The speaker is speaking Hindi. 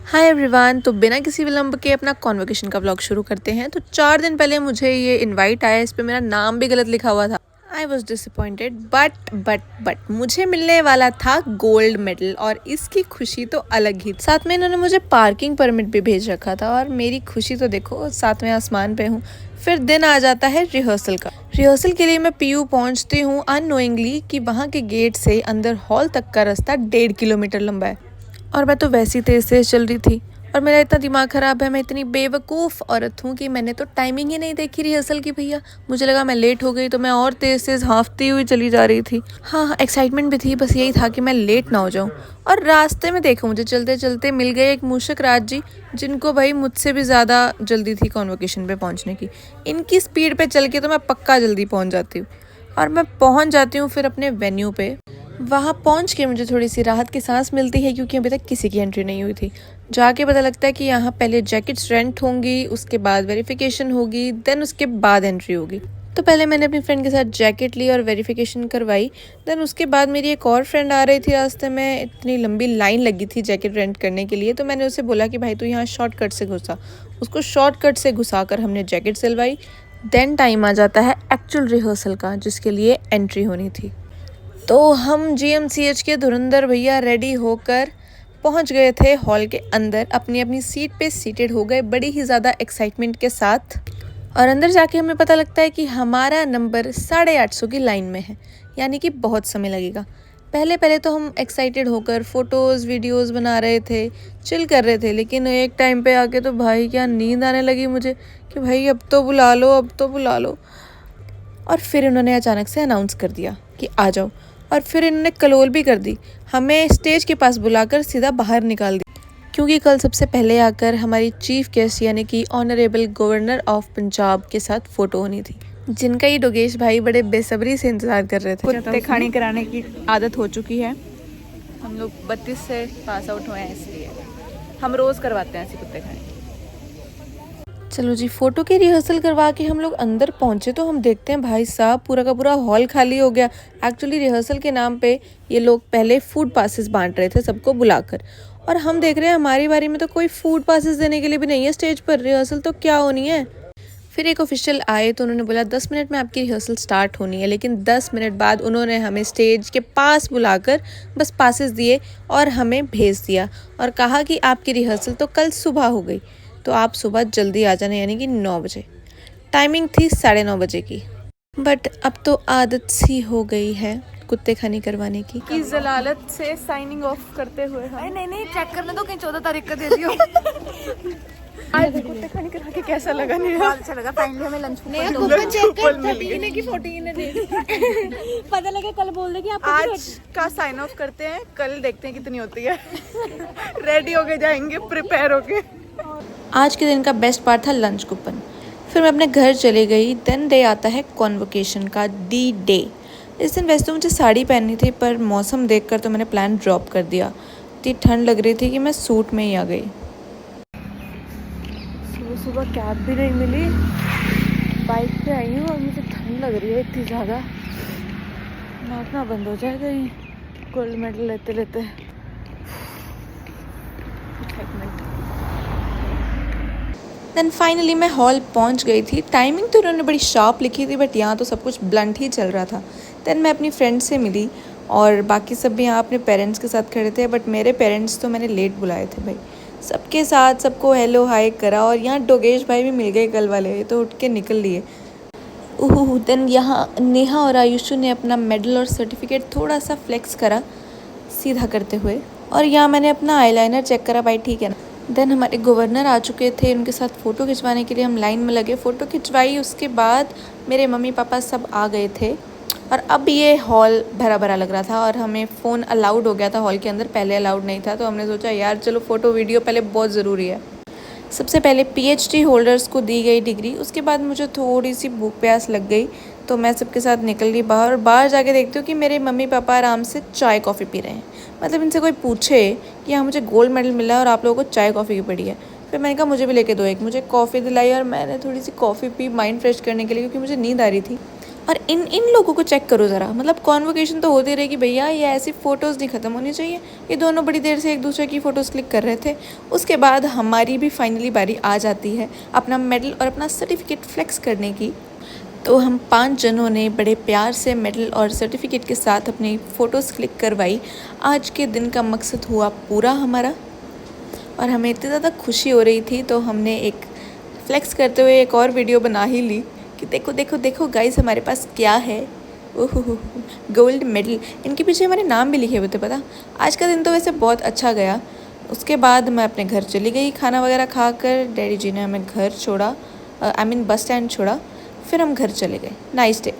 Hi everyone. तो बिना किसी विलंब के अपना कॉन्वोकेशन का व्लॉग शुरू करते हैं। तो 4 दिन पहले मुझे ये इनवाइट आया, इस पे मेरा नाम भी गलत लिखा हुआ था। आई वॉज डिसअपॉइंटेड बट मुझे मिलने वाला था गोल्ड मेडल और इसकी खुशी तो अलग ही। साथ में इन्होंने मुझे पार्किंग परमिट भी भेज रखा था और मेरी खुशी तो देखो, सातवें आसमान पे हूँ। फिर दिन आ जाता है रिहर्सल का। रिहर्सल के लिए मैं पीयू पहुँचती हूँ अननोइंगली कि वहाँ के गेट से अंदर हॉल तक का रास्ता 1.5 किलोमीटर लंबा है और मैं तो वैसी तेज तेज चल रही थी। और मेरा इतना दिमाग ख़राब है, मैं इतनी बेवकूफ़ औरत हूँ कि मैंने तो टाइमिंग ही नहीं देखी रिहर्सल की भैया। मुझे लगा मैं लेट हो गई तो मैं और तेज़ तेज़ हाँफती हुई चली जा रही थी। हाँ, एक्साइटमेंट भी थी, बस यही था कि मैं लेट ना हो जाऊँ। और रास्ते में देखो, मुझे चलते चलते मिल गए एक मूषक राज जी, जिनको भाई मुझसे भी ज़्यादा जल्दी थी कॉन्वोकेशन पे पहुँचने की। इनकी स्पीड पे चल के तो मैं पक्का जल्दी पहुँच जाती हूँ। और मैं पहुँच जाती हूँ फिर अपने वेन्यू पे। वहाँ पहुँच के मुझे थोड़ी सी राहत की सांस मिलती है, क्योंकि अभी तक किसी की एंट्री नहीं हुई थी। जाके पता लगता है कि यहाँ पहले जैकेट्स रेंट होंगी, उसके बाद वेरिफिकेशन होगी, देन उसके बाद एंट्री होगी। तो पहले मैंने अपनी फ्रेंड के साथ जैकेट ली और वेरिफिकेशन करवाई। देन उसके बाद मेरी एक और फ्रेंड आ रही थी रास्ते में। इतनी लंबी लाइन लगी थी जैकेट रेंट करने के लिए, तो मैंने उसे बोला कि भाई तू यहाँ शॉर्टकट से घुसा। उसको शॉर्टकट से घुसा कर हमने जैकेट सिलवाई। देन टाइम आ जाता है एक्चुअल रिहर्सल का, जिसके लिए एंट्री होनी थी। तो हम GMCH के धुरंधर भैया रेडी होकर पहुंच गए थे हॉल के अंदर। अपनी अपनी सीट पे सीटेड हो गए बड़ी ही ज़्यादा एक्साइटमेंट के साथ। और अंदर जाके हमें पता लगता है कि हमारा नंबर 850 की लाइन में है, यानी कि बहुत समय लगेगा। पहले पहले तो हम एक्साइटेड होकर फ़ोटोज़ वीडियोज़ बना रहे थे, चिल कर रहे थे। लेकिन एक टाइम पे आके तो भाई क्या नींद आने लगी मुझे कि भाई अब तो बुला लो, अब तो बुला लो। और फिर इन्होंने अचानक से अनाउंस कर दिया कि आ जाओ। और फिर इन्होंने कलोल भी कर दी, हमें स्टेज के पास बुलाकर सीधा बाहर निकाल दी, क्योंकि कल सबसे पहले आकर हमारी चीफ गेस्ट यानी कि ऑनरेबल गवर्नर ऑफ पंजाब के साथ फ़ोटो होनी थी, जिनका ये डोगेश भाई बड़े बेसब्री से इंतज़ार कर रहे थे। कुत्ते खानी कराने की आदत हो चुकी है। हम लोग 32 से पास आउट हुए हैं, इसलिए हम रोज़ करवाते हैं ऐसे कुत्ते खाने। चलो जी, फ़ोटो की रिहर्सल करवा के हम लोग अंदर पहुंचे तो हम देखते हैं भाई साहब पूरा का पूरा हॉल खाली हो गया। एक्चुअली रिहर्सल के नाम पे ये लोग पहले फूड पासेस बांट रहे थे सबको बुलाकर, और हम देख रहे हैं हमारी बारी में तो कोई फूड पासेस देने के लिए भी नहीं है स्टेज पर। रिहर्सल तो क्या होनी है। फिर एक ऑफिशियल आए तो उन्होंने बोला 10 मिनट में आपकी रिहर्सल स्टार्ट होनी है। लेकिन 10 मिनट बाद उन्होंने हमें स्टेज के पास बुलाकर बस पासेस दिए और हमें भेज दिया और कहा कि आपकी रिहर्सल तो कल सुबह हो गई, तो आप सुबह जल्दी आ जाना, यानी कि 9 बजे। टाइमिंग थी 9:30 बजे की। बट अब तो आदत सी हो गई है कुत्ते खानी करवाने की जलालत से साइनिंग ऑफ करते हुए हम नहीं चेक करने दो, कहीं 14 तारीख का दे दियो। आज कुत्ते खानी करा के कैसा लगा? नहीं बहुत अच्छा लगा। फाइनली हमें लंच पता लगा, कल बोल दे कि आप आज का साइन ऑफ करते हैं, कल देखते हैं कितनी होती है। रेडी होके जाएंगे, प्रिपेयर होके। आज के दिन का बेस्ट पार्ट था लंच कूपन। फिर मैं अपने घर चली गई। देन डे आता है कॉन्वोकेशन का, डी डे। इस दिन वैसे तो मुझे साड़ी पहननी थी, पर मौसम देखकर तो मैंने प्लान ड्रॉप कर दिया। इतनी ठंड लग रही थी कि मैं सूट में ही आ गई। सुबह सुबह कैब भी नहीं मिली, बाइक पे आई हूँ और मुझे ठंड लग रही है इतनी ज़्यादा। नाचना बंद हो जाएगा ये गोल्ड मेडल लेते लेते। देन फाइनली मैं हॉल पहुंच गई थी। टाइमिंग तो उन्होंने बड़ी शार्प लिखी थी, बट यहाँ तो सब कुछ ब्लंट ही चल रहा था। देन मैं अपनी फ्रेंड से मिली और बाकी सब भी यहाँ अपने पेरेंट्स के साथ खड़े थे, बट मेरे पेरेंट्स तो मैंने लेट बुलाए थे भाई। सबके साथ सबको हेलो हाय करा और यहाँ डोगेश भाई भी मिल गए कल वाले, ये तो उठ के निकल लिए। देन यहाँ नेहा और आयुषु ने अपना मेडल और सर्टिफिकेट थोड़ा सा फ्लेक्स करा सीधा करते हुए, और यहाँ मैंने अपना आईलाइनर चेक करा भाई, ठीक है ना। देन हमारे गवर्नर आ चुके थे, उनके साथ फ़ोटो खिंचवाने के लिए हम लाइन में लगे, फ़ोटो खिंचवाई। उसके बाद मेरे मम्मी पापा सब आ गए थे और अब ये हॉल भरा भरा लग रहा था और हमें फ़ोन अलाउड हो गया था हॉल के अंदर, पहले अलाउड नहीं था। तो हमने सोचा यार चलो फ़ोटो वीडियो पहले बहुत ज़रूरी है। सबसे पहले PhD होल्डर्स को दी गई डिग्री, उसके बाद मुझे थोड़ी सी भूख प्यास लग गई तो मैं सबके साथ निकल गई बाहर। और बाहर जाके देखती हूँ कि मेरे मम्मी पापा आराम से चाय कॉफ़ी पी रहे हैं। मतलब इनसे कोई पूछे कि हाँ मुझे गोल्ड मेडल मिला है और आप लोगों को चाय कॉफ़ी की पड़ी है। फिर मैंने कहा मुझे भी लेके दो एक। मुझे कॉफ़ी दिलाई और मैंने थोड़ी सी कॉफ़ी पी माइंड फ्रेश करने के लिए, क्योंकि मुझे नींद आ रही थी। और इन लोगों को चेक करो ज़रा, मतलब कॉन्वोकेशन तो होती रहेगी भैया, ये ऐसी फ़ोटोज़ नहीं ख़त्म होनी चाहिए। ये दोनों बड़ी देर से एक दूसरे की फ़ोटोज़ क्लिक कर रहे थे। उसके बाद हमारी भी फाइनली बारी आ जाती है अपना मेडल और अपना सर्टिफिकेट फ्लेक्स करने की। तो हम 5 जनों ने बड़े प्यार से मेडल और सर्टिफिकेट के साथ अपनी फ़ोटोज़ क्लिक करवाई। आज के दिन का मकसद हुआ पूरा हमारा, और हमें इतनी ज़्यादा खुशी हो रही थी तो हमने एक फ्लेक्स करते हुए एक और वीडियो बना ही ली कि देखो देखो देखो गाइस हमारे पास क्या है। ओहो, गोल्ड मेडल। इनके पीछे हमारे नाम भी लिखे हुए थे पता। आज का दिन तो वैसे बहुत अच्छा गया। उसके बाद मैं अपने घर चली गई खाना वगैरह खाकर। डैडी जी ने हमें घर छोड़ा, बस स्टैंड छोड़ा, फिर हम घर चले गए। Nice day.